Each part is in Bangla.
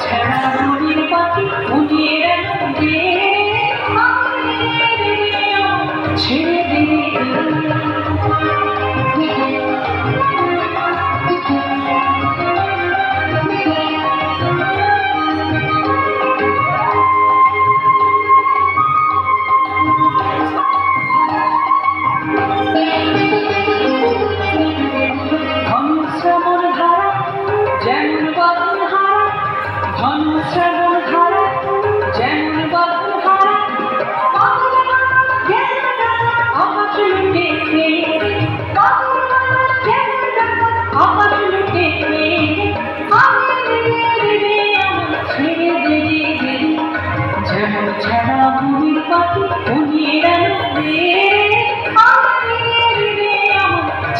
ছাড়া রবির পাখি উড়িয়ে দে ছেড়ে দে ছাড়া রবির পাখি উড়িয়ে দে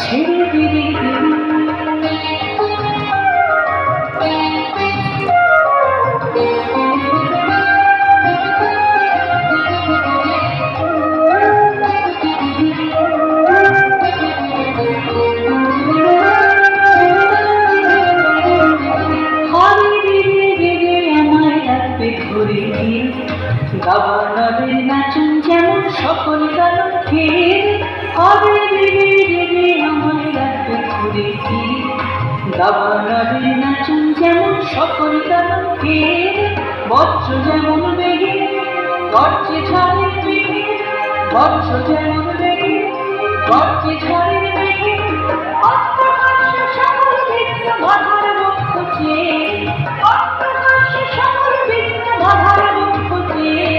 ছেড়ে দে গাবানদের নাচন যেমন সকল গান ফিরে হবে দেবে দেবে আমায় রাখবে ঘুরে ফিরে গাবানদের নাচন যেমন সকল গান ফিরে বজ্র যেমন বেগে গর্জে ঝড়ের বেগে বজ্র যেমন বেগে গর্জে ঝড়ের বেগে অট্টহাস্য সকল বিঘ্ন বাধার বক্ষ চেয়ে অট্টহাস্য সকল বিঘ্ন বাধার বক্ষ চেয়ে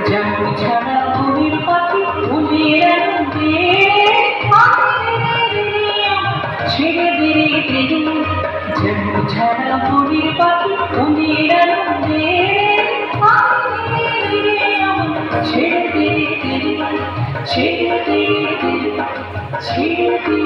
যেমন ছাড়া রবির পাখি উড়িয়ে দে ছেড়ে দে যেমন ছাড়া রবির পাখি উড়িয়ে দে ছেড়ে দে ছেড়ে দে ছেড়ে দে